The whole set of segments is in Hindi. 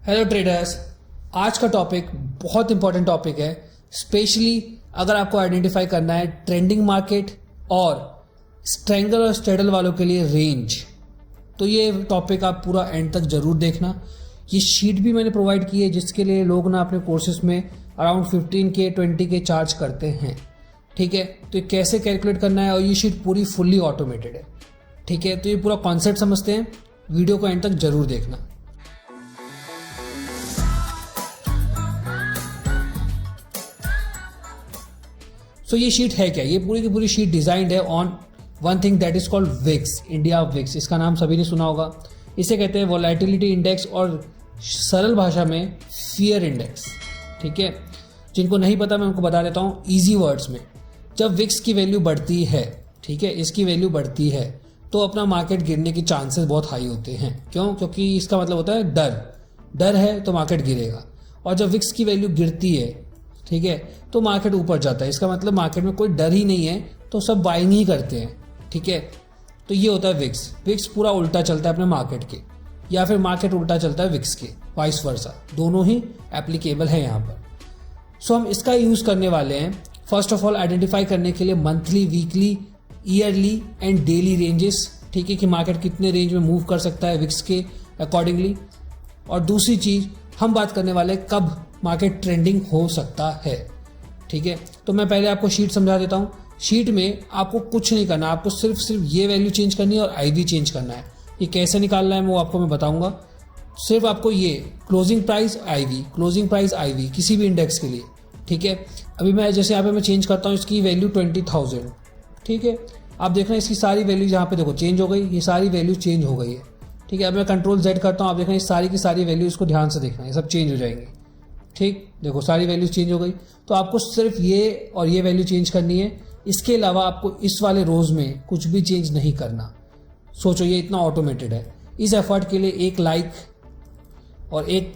हेलो ट्रेडर्स, आज का टॉपिक बहुत इंपॉर्टेंट टॉपिक है। स्पेशली अगर आपको आइडेंटिफाई करना है ट्रेंडिंग मार्केट और स्ट्रेंगल और स्ट्रेडल वालों के लिए रेंज, तो ये टॉपिक आप पूरा एंड तक जरूर देखना। ये शीट भी मैंने प्रोवाइड की है जिसके लिए लोग ना अपने कोर्सेज में अराउंड 15K 20K चार्ज करते हैं। ठीक है, तो ये कैसे कैलकुलेट करना है और ये शीट पूरी फुल्ली ऑटोमेटेड है। ठीक है, तो ये पूरा कॉन्सेप्ट समझते हैं, वीडियो को एंड तक जरूर देखना। सो ये शीट है क्या? ये पूरी की पूरी शीट डिजाइंड है on one thing that is called VIX, India VIX. इसका नाम सभी ने सुना होगा। इसे कहते हैं वोलेटिलिटी इंडेक्स और सरल भाषा में फियर इंडेक्स। ठीक है, जिनको नहीं पता मैं उनको बता देता हूँ इजी वर्ड्स में। जब विक्स की वैल्यू बढ़ती है, ठीक है, इसकी वैल्यू बढ़ती है तो अपना मार्केट गिरने के चांसेस बहुत हाई होते हैं। क्यों? क्योंकि इसका मतलब होता है डर है तो मार्केट गिरेगा। और जब विक्स की वैल्यू गिरती है, ठीक है, तो मार्केट ऊपर जाता है। इसका मतलब मार्केट में कोई डर ही नहीं है तो सब बाइंग ही करते हैं। ठीक है, तो ये होता है विक्स। विक्स पूरा उल्टा चलता है अपने मार्केट के, या फिर मार्केट उल्टा चलता है विक्स के, वाइस वर्सा। दोनों ही एप्लीकेबल है यहाँ पर। सो हम इसका यूज करने वाले हैं फर्स्ट ऑफ ऑल आइडेंटिफाई करने के लिए monthly, weekly, yearly and daily ranges. ठीक है, कि मार्केट कितने रेंज में मूव कर सकता है विक्स के अकॉर्डिंगली। और दूसरी चीज हम बात करने वाले हैं कब मार्केट ट्रेंडिंग हो सकता है। ठीक है, तो मैं पहले आपको शीट समझा देता हूँ। शीट में आपको कुछ नहीं करना, आपको सिर्फ ये वैल्यू चेंज करनी है और आईवी चेंज करना है। ये कैसे निकालना है वो आपको मैं बताऊंगा। सिर्फ आपको ये क्लोजिंग प्राइस आईवी किसी भी इंडेक्स के लिए। ठीक है, अभी मैं जैसे यहाँ पे मैं चेंज करता हूँ इसकी वैल्यू 20,000। ठीक है, आप देखना इसकी सारी वैल्यू यहाँ पे देखो चेंज हो गई, ये सारी वैल्यू चेंज हो गई है। ठीक है, अब मैं कंट्रोल Z करता हूँ, आप देखना सारी की सारी वैल्यू, इसको ध्यान से देखना, ये सब चेंज हो जाएंगी। ठीक, देखो सारी वैल्यूज चेंज हो गई। तो आपको सिर्फ ये और ये वैल्यू चेंज करनी है। इसके अलावा आपको इस वाले रोज में कुछ भी चेंज नहीं करना। सोचो ये इतना ऑटोमेटेड है। इस एफर्ट के लिए एक लाइक और एक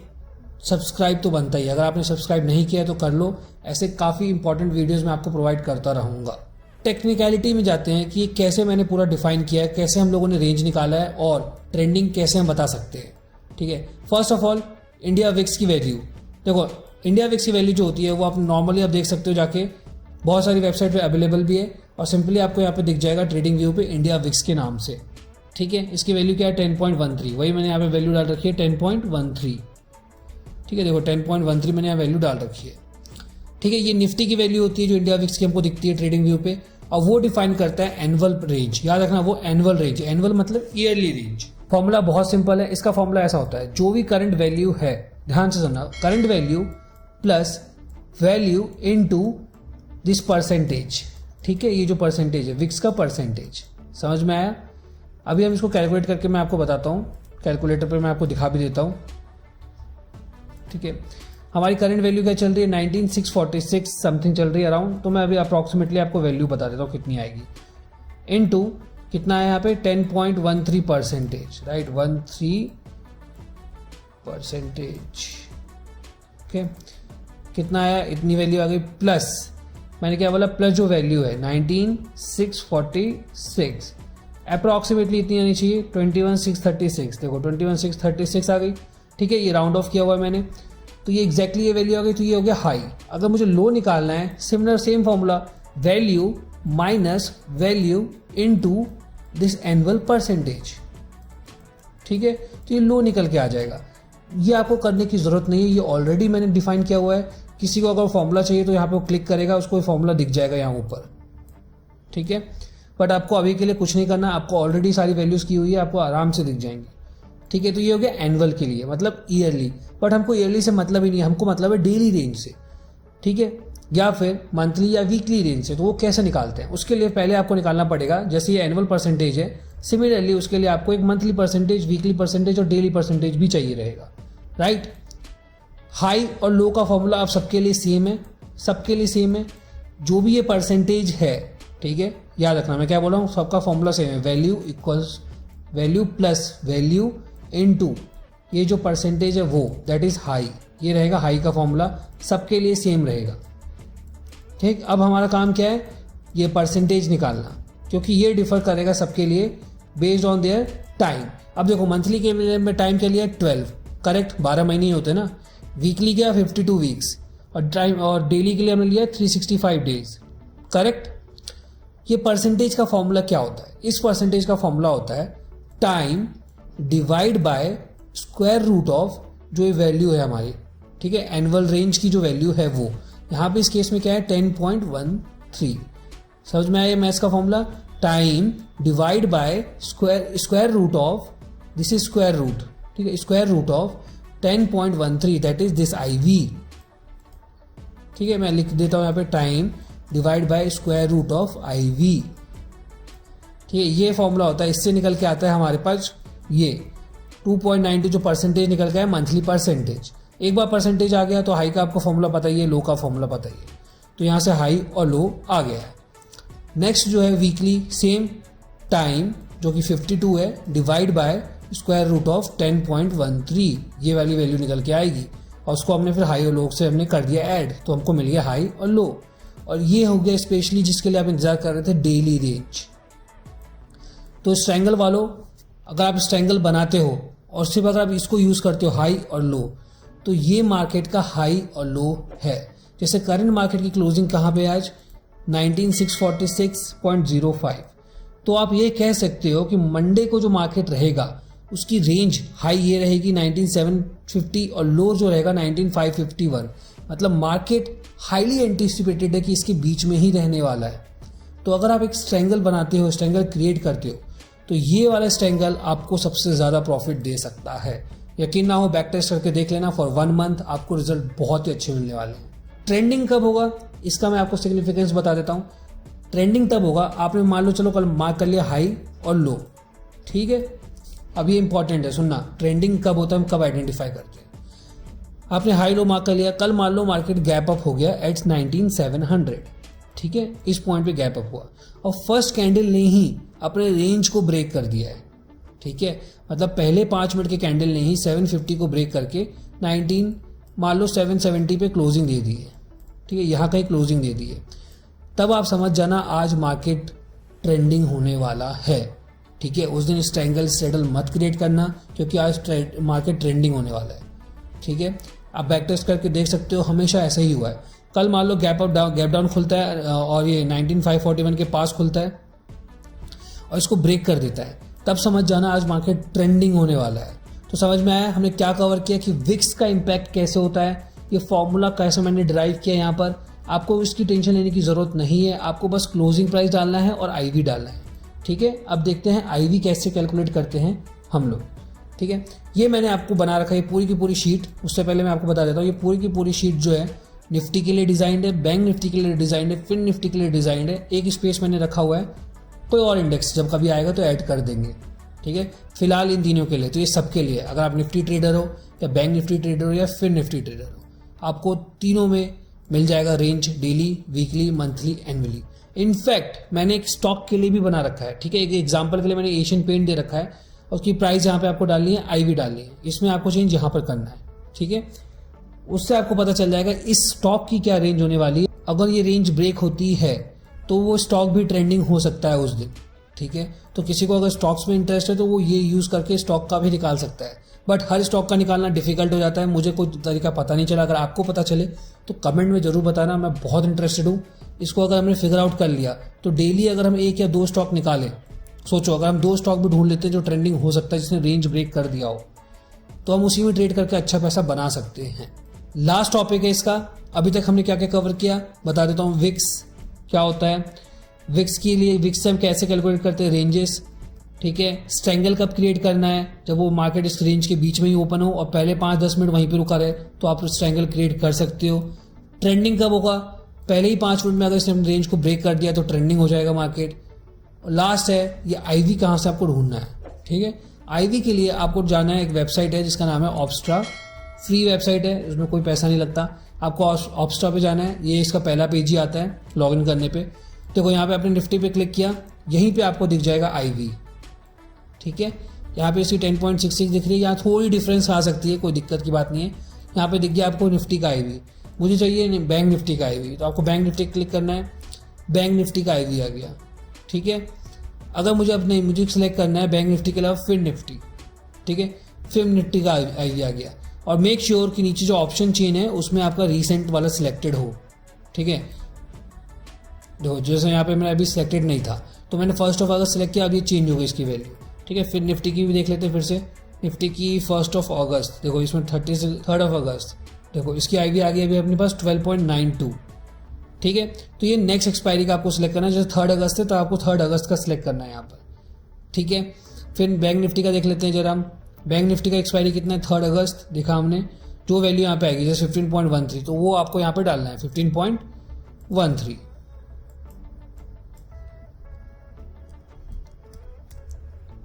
सब्सक्राइब तो बनता ही है। अगर आपने सब्सक्राइब नहीं किया तो कर लो। ऐसे काफ़ी इंपॉर्टेंट वीडियोज़ मैं आपको प्रोवाइड करता रहूँगा। टेक्निकलिटी में जाते हैं कि ये कैसे मैंने पूरा डिफाइन किया है, कैसे हम लोगों ने रेंज निकाला है और ट्रेंडिंग कैसे हम बता सकते हैं। ठीक है, first of all India VIX की वैल्यू देखो। इंडिया विक्स की वैल्यू जो होती है वो आप नॉर्मली आप देख सकते हो जाके, बहुत सारी वेबसाइट पे अवेलेबल भी है और सिंपली आपको यहाँ पे दिख जाएगा ट्रेडिंग व्यू पे इंडिया विक्स के नाम से। ठीक है, इसकी वैल्यू क्या है 10.13। वही मैंने यहाँ पे वैल्यू डाल रखी है 10.13। ठीक है, देखो 10.13 मैंने यहाँ वैल्यू डाल रखी है। ठीक है, ये निफ्टी की वैल्यू होती है जो इंडिया विक्स की हमको दिखती है ट्रेडिंग व्यू पे, और वो डिफाइन करता है एनुअल रेंज। याद रखना वो एनुअल रेंज, एनुअल मतलब ईयरली रेंज। फॉर्मूला बहुत सिंपल है। इसका फॉर्मूला ऐसा होता है, जो भी करंट वैल्यू है, ध्यान से सुनना, current value plus value into this percentage. ठीक है, ये जो परसेंटेज है विक्स का परसेंटेज, समझ में आया? अभी हम इसको कैलकुलेट करके मैं आपको बताता हूँ। कैलकुलेटर पर मैं आपको दिखा भी देता हूँ। ठीक है, हमारी करंट वैल्यू क्या चल रही है 19,646 समथिंग चल रही है अराउंड। तो मैं अभी अप्रॉक्सीमेटली आपको वैल्यू बता देता हूँ कितनी आएगी। इनटू कितना है यहाँ पे 10.13%, राइट, 13%। ओके, कितना आया, इतनी वैल्यू आ गई। प्लस मैंने क्या बोला, प्लस जो वैल्यू है 19,646 अप्रॉक्सीमेटली इतनी आनी चाहिए 21,636। देखो 21,636 आ गई। ठीक है, ये राउंड ऑफ किया हुआ है मैंने, तो ये एग्जैक्टली ये वैल्यू आ गई। तो ये हो गया हाई। अगर मुझे लो निकालना है, similar same formula, value minus value into this annual percentage. ठीक है, तो ये लो निकल के आ जाएगा। ये आपको करने की जरूरत नहीं है, ये ऑलरेडी मैंने डिफाइन किया हुआ है। किसी को अगर फॉर्मूला चाहिए तो यहाँ पे वो क्लिक करेगा, उसको फॉर्मूला दिख जाएगा यहाँ ऊपर। ठीक है, बट आपको अभी के लिए कुछ नहीं करना, आपको ऑलरेडी सारी वैल्यूज की हुई है, आपको आराम से दिख जाएंगी। ठीक है, तो ये हो गया एनुअल के लिए, मतलब ईयरली। बट हमको ईयरली से मतलब ही नहीं है, हमको मतलब है डेली रेंज से। ठीक है, या फिर मंथली या वीकली रेंज से। तो वो कैसे निकालते हैं, उसके लिए पहले आपको निकालना पड़ेगा। जैसे ये एनुअल परसेंटेज है, सिमिलरली उसके लिए आपको एक मंथली परसेंटेज, वीकली परसेंटेज और डेली परसेंटेज भी चाहिए रहेगा, राइट। हाई और लो का फॉर्मूला आप सबके लिए सेम है, सबके लिए सेम है। जो भी ये परसेंटेज है, ठीक है, याद रखना मैं क्या बोल रहा हूँ, सबका फॉर्मूला सेम है। Value equals value plus value into ये जो परसेंटेज है वो, दैट इज हाई। ये रहेगा हाई का फॉर्मूला, सबके लिए सेम रहेगा। ठीक, अब हमारा काम क्या है, ये परसेंटेज निकालना, क्योंकि ये डिफर करेगा सबके लिए बेस्ड ऑन देयर टाइम। अब देखो मंथली के में टाइम क्या लिया 12, करेक्ट, 12 महीने ही होते ना। वीकली क्या 52 वीक्स, और टाइम और डेली के लिए हमने लिया 365 डेज, करेक्ट। ये परसेंटेज का फॉर्मूला क्या होता है? इस परसेंटेज का फॉर्मूला होता है time divide by square root of जो ये वैल्यू है हमारी, ठीक है, एनुअल रेंज की जो वैल्यू है वो। यहाँ पे इस केस में क्या है 10.13। समझ में आया मैथ्स का formula? Time divide by square root of, this is square root, ठीक है, square root of 10.13 that is this IV, ठीक है। मैं लिख देता हूं यहाँ पे time divide by square root of IV, ठीक है। ये फॉर्मूला होता है, इससे निकल के आता है हमारे पास ये 2.92 जो परसेंटेज निकल गया है मंथली परसेंटेज। एक बार परसेंटेज आ गया तो हाई का आपको फॉर्मूला पता ही है, लो का फॉर्मूला पता ही है, तो यहाँ से हाई और लो आ गया है। नेक्स्ट जो है वीकली, सेम टाइम जो कि 52 है divide by square root of 10.13, ये वाली वैल्यू निकल के आएगी, और उसको हमने फिर हाई और लो से हमने कर दिया ऐड, तो हमको मिल गया हाई और लो। और ये हो गया स्पेशली जिसके लिए आप इंतजार कर रहे थे, डेली रेंज। तो इस ट्रायंगल वालों, अगर आप इस ट्रायंगल बनाते हो और सिर्फ अगर आप इसको यूज करते हो हाई और लो, तो ये मार्केट का हाई और लो है। जैसे करंट मार्केट की क्लोजिंग कहाँ पे आज 19646.05, तो आप ये कह सकते हो कि मंडे को जो मार्केट रहेगा उसकी रेंज हाई ये रहेगी 19750 और लो जो रहेगा 19551। मतलब मार्केट हाईली एंटिसिपेटेड है कि इसके बीच में ही रहने वाला है। तो अगर आप एक ट्रायंगल बनाते हो, ट्रायंगल क्रिएट करते हो, तो ये वाला ट्रायंगल आपको सबसे ज़्यादा प्रॉफिट दे सकता है। यकीन ना हो बैक टेस्ट करके देख लेना, फॉर 1 मंथ आपको रिजल्ट बहुत ही अच्छे मिलने वाले हैं। ट्रेंडिंग कब होगा इसका मैं आपको सिग्निफिकेंस बता देता हूँ। ट्रेंडिंग तब होगा, आपने मान लो चलो कल मार्क कर लिया हाई और लो, ठीक है। अब ये इंपॉर्टेंट है सुनना, ट्रेंडिंग कब होता है, हम कब आइडेंटिफाई करते हैं। आपने हाई लो मार्क कर लिया, कल मान लो मार्केट गैप अप हो गया एट 19700, ठीक है, इस पॉइंट पे गैप अप हुआ और फर्स्ट कैंडल ने ही अपने रेंज को ब्रेक कर दिया है, ठीक है। मतलब पहले 5 मिनट के कैंडल ने ही 750 को ब्रेक करके 19 मान लो 770 पे क्लोजिंग दे दी है, ठीक है, यहाँ कहीं क्लोजिंग दे दी है। तब आप समझ जाना आज मार्केट ट्रेंडिंग होने वाला है, ठीक है। उस दिन इस ट्रायंगल सेटल मत क्रिएट करना क्योंकि आज मार्केट ट्रेंडिंग होने वाला है, ठीक है। आप बैक टेस्ट करके देख सकते हो, हमेशा ऐसा ही हुआ है। कल मान लो गैप डाउन खुलता है और ये 19541 के पास खुलता है और इसको ब्रेक कर देता है, तब समझ जाना आज मार्केट ट्रेंडिंग होने वाला है। तो समझ में आया हमने क्या कवर किया कि विक्स का इम्पैक्ट कैसे होता है, ये फॉर्मूला कैसे मैंने डिराइव किया। यहाँ पर आपको इसकी टेंशन लेने की ज़रूरत नहीं है, आपको बस क्लोजिंग प्राइस डालना है और IV डालना है, ठीक है। अब देखते हैं IV कैसे कैलकुलेट करते हैं हम लोग, ठीक है। ये मैंने आपको बना रखा है पूरी की पूरी शीट। उससे पहले मैं आपको बता देता हूँ, ये पूरी की पूरी शीट जो है निफ्टी के लिए डिजाइंड है, बैंक निफ्टी के लिए डिजाइंड है, फिन निफ्टी के लिए डिजाइंड है। एक स्पेस मैंने रखा हुआ है, कोई और इंडेक्स जब कभी आएगा तो ऐड कर देंगे, ठीक है। फिलहाल इन तीनों के लिए, तो ये सबके लिए, अगर आप निफ्टी ट्रेडर हो या बैंक निफ्टी ट्रेडर हो या फिन निफ्टी ट्रेडर हो, आपको तीनों में मिल जाएगा range, daily, weekly, monthly, annually. In fact मैंने एक स्टॉक के लिए भी बना रखा है, ठीक है। एक एग्जांपल के लिए मैंने एशियन पेंट दे रखा है और उसकी प्राइस यहाँ पे आपको डालनी है, IV डालनी है, इसमें आपको चेंज यहाँ पर करना है, ठीक है। उससे आपको पता चल जाएगा इस स्टॉक की क्या रेंज होने वाली है। अगर ये रेंज ब्रेक होती है तो वो स्टॉक भी ट्रेंडिंग हो सकता है उस दिन, ठीक है। तो किसी को अगर स्टॉक्स में इंटरेस्ट है तो वो ये यूज़ करके स्टॉक का भी निकाल सकता है, बट हर स्टॉक का निकालना डिफिकल्ट हो जाता है। मुझे कोई तरीका पता नहीं चला, अगर आपको पता चले तो कमेंट में ज़रूर बताना, मैं बहुत इंटरेस्टेड हूँ इसको। अगर हमने फिगर आउट कर लिया तो डेली अगर हम 1 या 2 स्टॉक निकालें, सोचो अगर हम 2 स्टॉक भी ढूंढ लेते हैं जो ट्रेंडिंग हो सकता है, जिसने रेंज ब्रेक कर दिया हो, तो हम उसी में ट्रेड करके अच्छा पैसा बना सकते हैं। लास्ट टॉपिक है इसका, अभी तक हमने क्या क्या कवर किया बता देता हूँ। विक्स क्या होता है, विक्स के लिए, विक्स से हम कैसे कैलकुलेट करते हैं रेंजेस, ठीक है। ट्रायंगल कब क्रिएट करना है, जब वो मार्केट इस रेंज के बीच में ही ओपन हो और पहले 5-10 मिनट वहीं पे रुका रहे तो आप उस ट्रायंगल क्रिएट कर सकते हो। ट्रेंडिंग कब होगा, पहले ही 5 मिनट में अगर इसने रेंज को ब्रेक कर दिया तो ट्रेंडिंग हो जाएगा मार्केट। और लास्ट है ये IV कहाँ से आपको ढूंढना है, ठीक है। IV के लिए आपको जाना है, एक वेबसाइट है जिसका नाम है ऑब्स्ट्रा, फ्री वेबसाइट है, इसमें कोई पैसा नहीं लगता। आपको ऑब्स्ट्रा पे जाना है, ये इसका पहला पेज ही आता है लॉगिन करने पे। देखो यहाँ पे आपने निफ्टी पे क्लिक किया, यहीं पे आपको दिख जाएगा IV, ठीक है। यहाँ पे इसकी 10.66 दिख रही है, यहाँ थोड़ी डिफरेंस आ सकती है, कोई दिक्कत की बात नहीं है। यहाँ पे दिख गया आपको निफ्टी का IV, मुझे चाहिए बैंक निफ्टी का IV, तो आपको बैंक निफ्टी क्लिक करना है, बैंक निफ्टी का IV आ गया, ठीक है। अगर मुझे सिलेक्ट करना है बैंक निफ्टी के अलावा फिन निफ्टी, ठीक है, फिर निफ्टी का आई आ गया। और मेक श्योर कि नीचे जो ऑप्शन चेन है उसमें आपका रिसेंट वाला सिलेक्टेड हो, ठीक है। देखो जैसे यहाँ पे मेरा अभी सिलेक्टेड नहीं था तो मैंने 1 अगस्त सेलेक्ट किया, अब ये चेंज हो गई इसकी वैल्यू, ठीक है। फिर निफ्टी की भी देख लेते हैं फिर से, निफ्टी की 1 अगस्त, देखो इसमें 3 अगस्त, देखो इसकी आई आ गई अभी अपने पास 12.92, ठीक है। तो ये नेक्स्ट एक्सपायरी का आपको सिलेक्ट करना है, जैसे 3 अगस्त है तो आपको 3 अगस्त का सिलेक्ट करना है यहाँ पर, ठीक है। फिर बैंक निफ्टी का देख लेते हैं जरा हम, बैंक निफ्टी का एक्सपायरी कितना है 3 अगस्त देखा हमने, जो वैल्यू यहाँ पे आएगी जैसे 15.13 तो वो आपको यहाँ पे डालना है 15.13,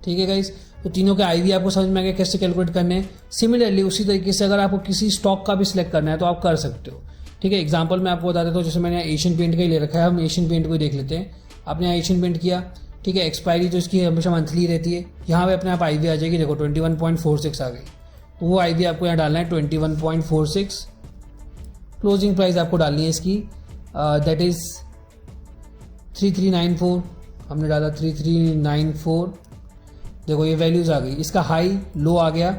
ठीक है गाइस। तो तीनों के आईवी आपको समझ में आ गया कैसे कैलकुलेट करने हैं। सिमिलरली उसी तरीके से अगर आपको किसी स्टॉक का भी सिलेक्ट करना है तो आप कर सकते हो, ठीक है। एग्जांपल मैं आपको बता देता हूँ, जैसे मैंने एशियन पेंट का ही ले रखा है, हम एशियन पेंट को ही देख लेते हैं। आपने यहाँ एशियन पेंट किया, ठीक है। एक्सपायरी तो इसकी हमेशा मंथली रहती है, यहाँ पे अपने आप आईवी आ जाएगी, देखो 21.46 आ गई, तो वो आईवी आपको यहाँ डालना है 21.46। क्लोजिंग प्राइस आपको डालनी है इसकी, दैट इज 3394, हमने डाला 3394, देखो ये वैल्यूज आ गई। इसका हाई लो आ गया,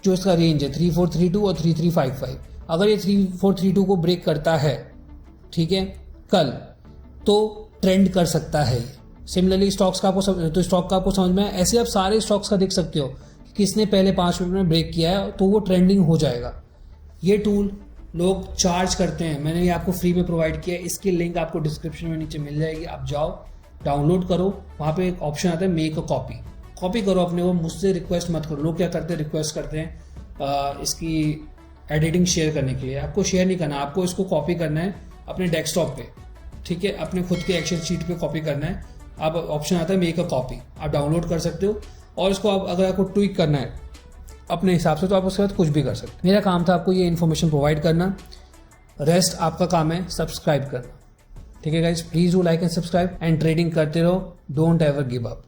जो इसका रेंज है 3432 और 3355। अगर ये 3432 को ब्रेक करता है, ठीक है, कल, तो ट्रेंड कर सकता है। सिमिलरली स्टॉक्स का आपको तो स्टॉक का आपको समझ में है, ऐसे आप सारे स्टॉक्स का देख सकते हो कि किसने पहले 5 मिनट में ब्रेक किया है तो वो ट्रेंडिंग हो जाएगा। ये टूल लोग चार्ज करते हैं, मैंने ये आपको फ्री में प्रोवाइड किया है, इसकी लिंक आपको डिस्क्रिप्शन में नीचे मिल जाएगी, आप जाओ डाउनलोड करो, वहाँ पे एक ऑप्शन आता है मेक अ कॉपी करो अपने को, मुझसे रिक्वेस्ट मत करो। लोग क्या करते हैं, रिक्वेस्ट करते हैं इसकी एडिटिंग शेयर करने के लिए, आपको शेयर नहीं करना, आपको इसको कॉपी करना है अपने डेस्कटॉप पे, ठीक है, अपने खुद के एक्सेल शीट पे कॉपी करना है। आप ऑप्शन आता है मेक अ कॉपी, आप डाउनलोड कर सकते हो और इसको आप अगर आपको ट्वीक करना है अपने हिसाब से तो आप उसके बाद कुछ भी कर सकते हो। मेरा काम था आपको ये इन्फॉर्मेशन प्रोवाइड करना, रेस्ट आपका काम है सब्सक्राइब करना, ठीक है guys. Please do like and subscribe and trading करते रहो, डोंट एवर गिव अप।